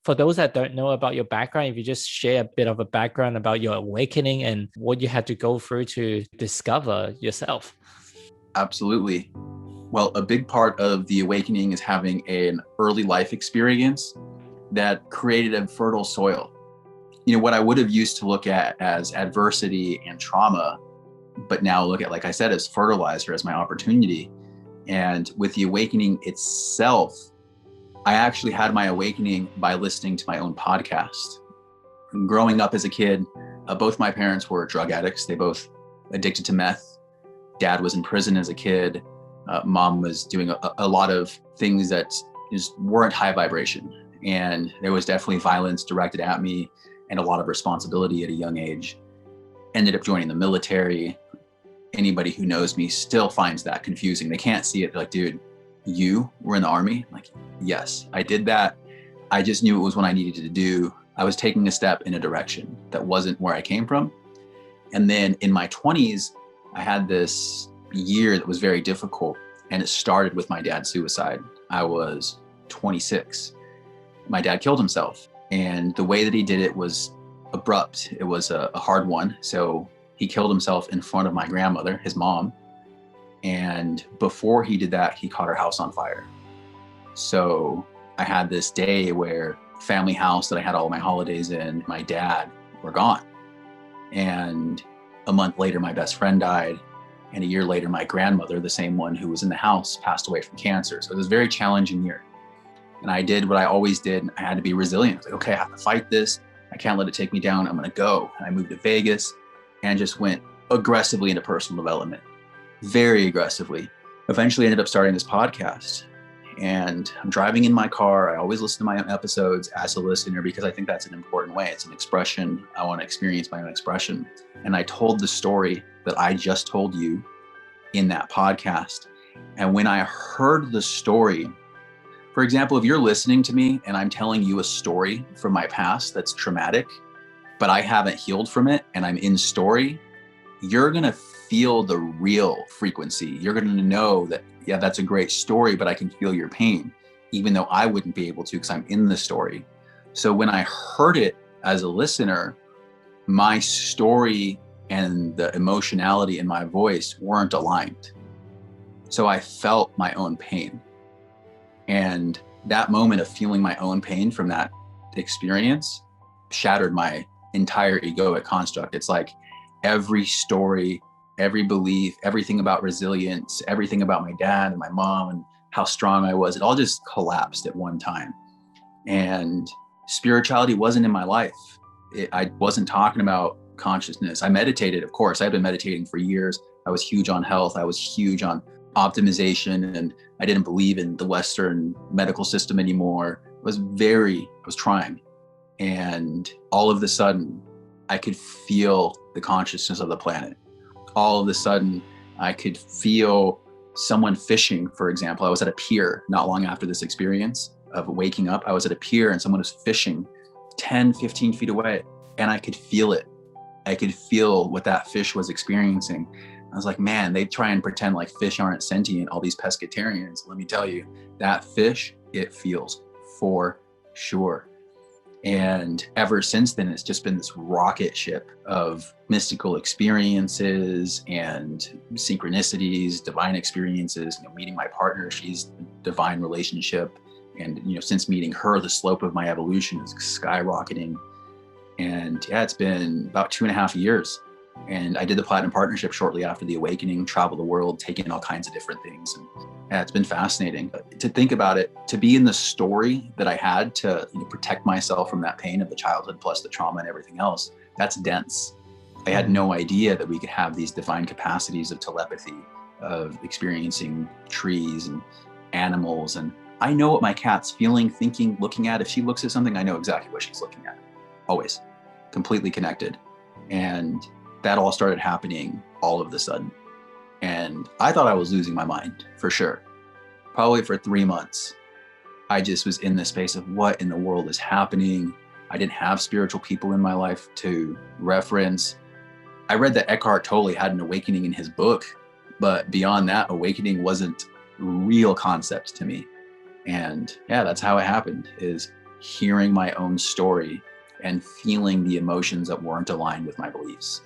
For those that don't know about your background, if you just share a bit of a background about your awakening and what you had to go through to discover yourself. Absolutely. Well, a big part of the awakening is having an early life experience that created a fertile soil. What I would have used to look at as adversity and trauma, but now look at, like I said, as fertilizer, as my opportunity. And with the awakening itself, I actually had my awakening by listening to my own podcast. Growing up as a kid, both my parents were drug addicts. They both addicted to meth. Dad was in prison as a kid. Mom was doing a lot of things that just weren't high vibration. And there was definitely violence directed at me and a lot of responsibility at a young age. Ended up joining the military. Anybody who knows me still finds that confusing. They can't see it. They're like, dude, you were in the Army? I'm like, yes, I did that. I just knew it was what I needed to do. I was taking a step in a direction that wasn't where I came from. And then in my 20s, I had this year that was very difficult, and it started with my dad's suicide. I was 26. My dad killed himself, and the way that he did it was abrupt. It was a hard one. So he killed himself in front of my grandmother, his mom. And before he did that, he caught our house on fire. So I had this day where family house that I had all my holidays in, my dad were gone. And a month later, my best friend died. And a year later, my grandmother, the same one who was in the house, passed away from cancer. So it was a very challenging year. And I did what I always did. I had to be resilient. I was like, okay, I have to fight this. I can't let it take me down. I'm going to go. And I moved to Vegas and just went aggressively into personal development, very aggressively. Eventually ended up starting this podcast. And I'm driving in my car. I always listen to my own episodes as a listener because I think that's an important way. It's an expression. I want to experience my own expression. And I told the story that I just told you in that podcast. And when I heard the story, for example, if you're listening to me and I'm telling you a story from my past that's traumatic, but I haven't healed from it and I'm in story, you're going to feel the real frequency. You're going to know that, yeah, that's a great story, but I can feel your pain, even though I wouldn't be able to because I'm in the story. So when I heard it as a listener, my story and the emotionality in my voice weren't aligned. So I felt my own pain. And that moment of feeling my own pain from that experience shattered my entire egoic construct. It's like every story, every belief, everything about resilience, everything about my dad and my mom and how strong I was, it all just collapsed at one time. And spirituality wasn't in my life. I wasn't talking about consciousness. I meditated, of course. I've been meditating for years. I was huge on health. I was huge on optimization, and I didn't believe in the Western medical system anymore. I was trying. And all of a sudden, I could feel the consciousness of the planet. All of a sudden, I could feel someone fishing, for example. I was at a pier not long after this experience of waking up. I was at a pier and someone was fishing 10, 15 feet away, and I could feel it. I could feel what that fish was experiencing. I was like, man, they try and pretend like fish aren't sentient, all these pescatarians. Let me tell you, that fish, it feels for sure. And ever since then, it's just been this rocket ship of mystical experiences and synchronicities, divine experiences, meeting my partner, she's a divine relationship. And, since meeting her, the slope of my evolution is skyrocketing. And yeah, it's been about 2.5 years. And I did the Platinum Partnership shortly after the awakening, traveled the world, taking all kinds of different things. And yeah, it's been fascinating to think about it, to be in the story that I had to protect myself from that pain of the childhood, plus the trauma and everything else. That's dense. I had no idea that we could have these divine capacities of telepathy, of experiencing trees and animals. And I know what my cat's feeling, thinking, looking at. If she looks at something, I know exactly what she's looking at. Always. Completely connected. And that all started happening all of a sudden. And I thought I was losing my mind, for sure. Probably for 3 months. I just was in this space of what in the world is happening. I didn't have spiritual people in my life to reference. I read that Eckhart Tolle had an awakening in his book, but beyond that, awakening wasn't a real concept to me. And yeah, that's how it happened, is hearing my own story and feeling the emotions that weren't aligned with my beliefs.